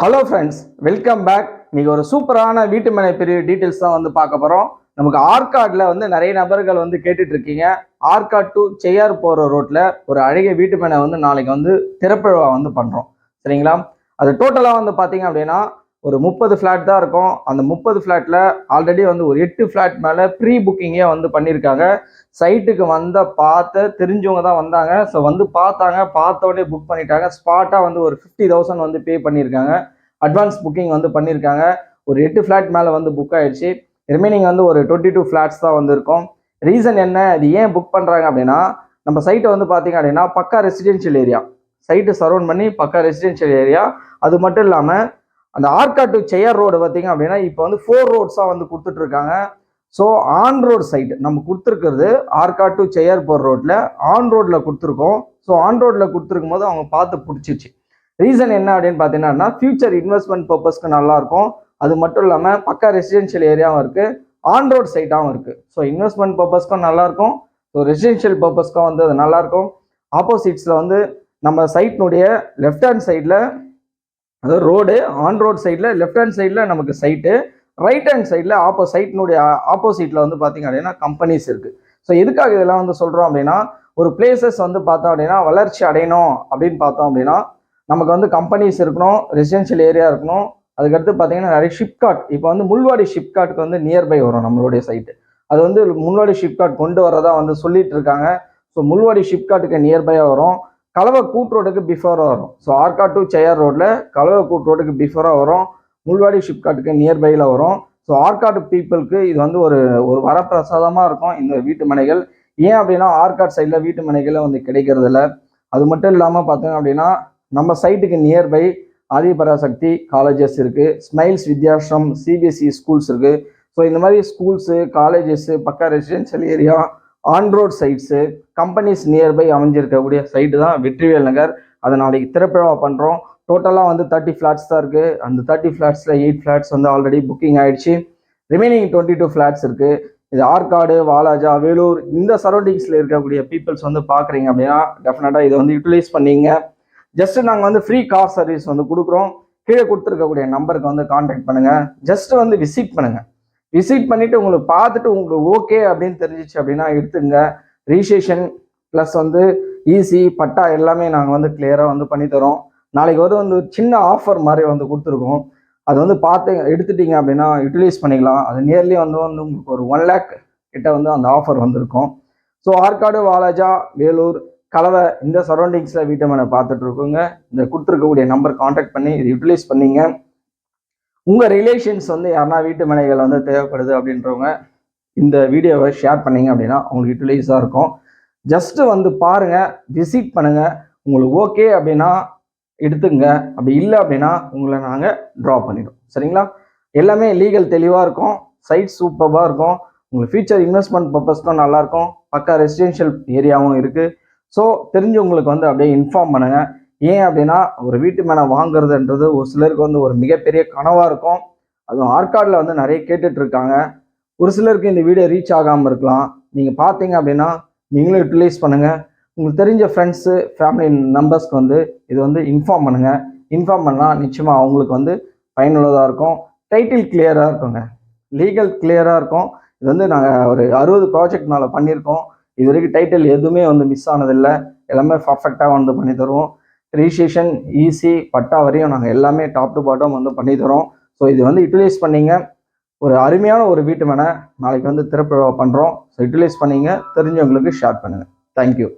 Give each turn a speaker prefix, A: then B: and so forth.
A: Hello friends, welcome back. இன்னைக்கு ஒரு சூப்பரான வீட்டு மனை பிரிவு டீட்டெயில்ஸ் தான் வந்து பார்க்க போகிறோம். நமக்கு ஆற்காட்டில் வந்து நிறைய நபர்கள் வந்து கேட்டுட்டு இருக்கீங்க. ஆற்காட் டு செய்யார் போகிற ரோட்டில் ஒரு அழகிய வீட்டு மனை வந்து நாளைக்கு வந்து திறப்பு விழா வந்து பண்ணுறோம். சரிங்களா? அது டோட்டலாக வந்து பார்த்தீங்க அப்படின்னா ஒரு 30 ஃப்ளாட் தான் இருக்கும். அந்த 30 ஃப்ளாட்டில் ஆல்ரெடி வந்து ஒரு 8 ஃப்ளாட் மேலே ப்ரீ புக்கிங்கே வந்து பண்ணியிருக்காங்க. சைட்டுக்கு தெரிஞ்சவங்க தான் வந்தாங்க. ஸோ வந்து பார்த்தாங்க, பார்த்தோடனே புக் பண்ணிட்டாங்க. ஸ்பாட்டாக வந்து ஒரு 50,000 வந்து பே பண்ணியிருக்காங்க. அட்வான்ஸ் புக்கிங் வந்து பண்ணியிருக்காங்க. ஒரு 8 ஃப்ளாட் மேலே வந்து புக் ஆயிடுச்சு. ரிமைனிங் வந்து ஒரு 22 ஃப்ளாட்ஸ் தான் வந்து இருக்கும். ரீசன் என்ன, இது ஏன் புக் பண்ணுறாங்க அப்படின்னா, நம்ம சைட்டை வந்து பார்த்தீங்க அப்படின்னா பக்கா ரெசிடென்ஷியல் ஏரியா. சைட்டு சரௌண்ட் பண்ணி பக்கா ரெசிடென்ஷியல் ஏரியா. அது மட்டும் இல்லாமல் அந்த ஆற்காட் டு செய்யார் ரோடு பார்த்தீங்க அப்படின்னா இப்போ வந்து 4 ரோட்ஸாக வந்து கொடுத்துட்ருக்காங்க. ஸோ ஆன் ரோடு சைட் நம்ம கொடுத்துருக்கிறது ஆற்காட் டு செய்யார் போகிற ரோட்டில் ஆன் ரோட்டில் கொடுத்துருக்கோம். ஸோ ஆன் ரோட்டில் கொடுத்துருக்கும் போது அவங்க பார்த்து பிடிச்சிச்சு. ரீசன் என்ன அப்படின்னு பார்த்தீங்கன்னா, ஃபியூச்சர் இன்வெஸ்ட்மெண்ட் பர்பஸ்க்கு நல்லாயிருக்கும். அது மட்டும் இல்லாமல் பக்கா ரெசிடென்ஷியல் ஏரியாவும் இருக்குது, ஆன் ரோட் சைட்டாகவும் இருக்குது. ஸோ இன்வெஸ்ட்மெண்ட் பர்பஸ்க்கும் நல்லாயிருக்கும், ஸோ ரெசிடென்ஷியல் பர்பஸ்க்கும் வந்து அது நல்லாயிருக்கும். ஆப்போசிட்ஸில் வந்து நம்ம சைட்னுடைய லெஃப்ட் ஹேண்ட் சைடில், அதாவது ரோடு ஆன் ரோட் சைடில் லெஃப்ட் ஹேண்ட் சைடில் நமக்கு சைட்டு, ரைட் ஹேண்ட் சைடில் சைட்னுடைய ஆப்போசிட்டில் வந்து பார்த்தீங்க அப்படின்னா கம்பெனிஸ் இருக்குது. ஸோ எதுக்காக இதெல்லாம் வந்து சொல்கிறோம் அப்படின்னா, ஒரு பிளேசஸ் வந்து பார்த்தோம் அப்படின்னா வளர்ச்சி அடையணும் அப்படின்னு பார்த்தோம் அப்படின்னா நமக்கு வந்து கம்பெனிஸ் இருக்கணும், ரெசிடென்ஷியல் ஏரியா இருக்கணும். அதுக்கடுத்து பார்த்தீங்கன்னா நிறைய ஷிப்காட், இப்போ வந்து முள்வாடி ஷிப்காட்டுக்கு வந்து நியர்பை வரும் நம்மளுடைய சைட்டு. அது வந்து முள்வாடி ஷிப்காட் கொண்டு வரதா வந்து சொல்லிட்டு இருக்காங்க. ஸோ முள்வாடி ஷிப்காட்டுக்கு நியர்பையாக வரும். கலவை கூட் ரோடுக்கு பிஃபோராக வரும். ஸோ ஆற்காட் டு செய்யார் ரோட்டில் கலவை கூட் ரோடுக்கு பிஃபோராக வரும். முள்வாடி ஷிப்காட்டுக்கு நியர்பையில் வரும். ஸோ ஆற்காடு பீப்புளுக்கு இது வந்து ஒரு வரப்பிரசாதமாக இருக்கும் இந்த வீட்டு மனைகள். ஏன் அப்படின்னா ஆற்காட் சைடில் வீட்டு மனைகளை வந்து கிடைக்கிறது இல்லை. அது மட்டும் இல்லாமல் பார்த்தோங்க அப்படின்னா நம்ம சைட்டுக்கு நியர்பை ஆதிபராசக்தி காலேஜஸ் இருக்குது, ஸ்மைல்ஸ் வித்யாஸ்ரம் சிபிஎஸ்இ ஸ்கூல்ஸ் இருக்குது. ஸோ இந்த மாதிரி ஸ்கூல்ஸு காலேஜஸ்ஸு பக்கா residential area on road sides companies nearby அமைஞ்சிருக்கக்கூடிய சைட்டு தான் வெற்றிவேல் நகர். அதை நாளைக்கு திறப்பிழா பண்ணுறோம். டோட்டலாக வந்து 30 ஃப்ளாட்ஸ் தான் இருக்குது. அந்த 30 ஃப்ளாட்ஸில் 8 ஃப்ளாட்ஸ் வந்து ஆல்ரெடி புக்கிங் ஆகிடுச்சு. ரிமைனிங் 22 ஃப்ளாட்ஸ் இருக்குது. இது ஆற்காடு, வாலாஜா, வேலூர் இந்த சரௌண்டிங்ஸில் இருக்கக்கூடிய பீப்புள்ஸ் வந்து பார்க்குறீங்க அப்படின்னா டெஃபினட்டாக இதை வந்து யூட்டிலைஸ் பண்ணிங்க. ஜஸ்ட் நாங்கள் வந்து ஃப்ரீ கார் சர்வீஸ் வந்து கொடுக்குறோம். கீழே கொடுத்துருக்கக்கூடிய நம்பருக்கு வந்து கான்டாக்ட் பண்ணுங்கள். ஜஸ்ட் வந்து விசிட் பண்ணுங்கள். விசிட் பண்ணிவிட்டு உங்களுக்கு பார்த்துட்டு உங்களுக்கு ஓகே அப்படின்னு தெரிஞ்சிச்சு அப்படின்னா எடுத்துங்க. ரிஜிஸ்ட்ரேஷன் ப்ளஸ் வந்து ஈசி பட்டா எல்லாமே நாங்கள் வந்து கிளியராக வந்து பண்ணித்தரோம். நாளைக்கு வந்து சின்ன ஆஃபர் மாதிரி வந்து கொடுத்துருக்கோம். அது வந்து பார்த்து எடுத்துட்டீங்க அப்படின்னா யூட்டிலைஸ் பண்ணிக்கலாம். அது நியர்லி வந்து உங்களுக்கு ஒரு 1 lakh கிட்ட வந்து அந்த ஆஃபர் வந்திருக்கும். ஸோ ஆற்காடு, வாலாஜா, வேலூர், கலவை இந்த சரௌண்டிங்ஸில் வீட்டு மனை பார்த்துட்டு இருக்கோங்க. இந்த கொடுத்துருக்கக்கூடிய நம்பர் கான்டாக்ட் பண்ணி இது யூட்டிலைஸ் பண்ணிங்க. உங்கள் ரிலேஷன்ஸ் வந்து யாருன்னா வீட்டு மனைகள் வந்து தேவைப்படுது அப்படின்றவங்க இந்த வீடியோவை ஷேர் பண்ணிங்க அப்படின்னா அவங்களுக்கு யூட்டிலைஸாக இருக்கும். ஜஸ்ட்டு வந்து பாருங்கள், விசிட் பண்ணுங்கள். உங்களுக்கு ஓகே அப்படின்னா எடுத்துங்க, அப்படி இல்லை அப்படின்னா உங்களை நாங்கள் ட்ராப் பண்ணிடுவோம். சரிங்களா? எல்லாமே லீகல் தெளிவாக இருக்கும். சைட் சூப்பராக இருக்கும். உங்களுக்கு ஃபியூச்சர் இன்வெஸ்ட்மெண்ட் பர்பஸ்க்கும் நல்லாயிருக்கும். பக்கா ரெசிடென்ஷியல் ஏரியாவும் இருக்குது. ஸோ தெரிஞ்சவங்களுக்கு வந்து அப்படியே இன்ஃபார்ம் பண்ணுங்கள். ஏன் அப்படின்னா ஒரு வீட்டு மேலே வாங்குறதுன்றது ஒரு சிலருக்கு வந்து ஒரு மிகப்பெரிய கனவாக இருக்கும். அதுவும் ஆற்காடில் வந்து நிறைய கேட்டுட்ருக்காங்க. ஒரு சிலருக்கு இந்த வீடியோ ரீச் ஆகாமல் இருக்கலாம். நீங்கள் பார்த்தீங்க அப்படின்னா நீங்களும் யூட்டிலைஸ் பண்ணுங்கள். உங்களுக்கு தெரிஞ்ச ஃப்ரெண்ட்ஸு ஃபேமிலி மெம்பர்ஸ்க்கு வந்து இது வந்து இன்ஃபார்ம் பண்ணுங்கள். இன்ஃபார்ம் பண்ணால் நிச்சயமாக அவங்களுக்கு வந்து பயனுள்ளதாக இருக்கும். டைட்டில் கிளியராக இருக்குங்க, லீகல் கிளியராக இருக்கும். இது வந்து நாங்கள் ஒரு 60 ப்ராஜெக்ட் மேலே பண்ணியிருக்கோம். இது வரைக்கும் டைட்டில் எதுவுமே வந்து மிஸ் ஆனதில்லை. எல்லாமே பர்ஃபெக்டாக வந்து பண்ணி தருவோம். ரிஜிஸ்ட்ரேஷன் ஈசி பட்டா வரையும் நாங்கள் எல்லாமே டாப் டு பாட்டம் வந்து பண்ணி தரோம். ஸோ இது வந்து யூட்டிலைஸ் பண்ணிங்க. ஒரு அருமையான ஒரு வீட்டு மனை நாளைக்கு வந்து திறப்பு பண்ணுறோம். ஸோ யூட்டிலைஸ் பண்ணிங்க. தெரிஞ்சவங்களுக்கு ஷேர் பண்ணுங்கள். தேங்க்யூ.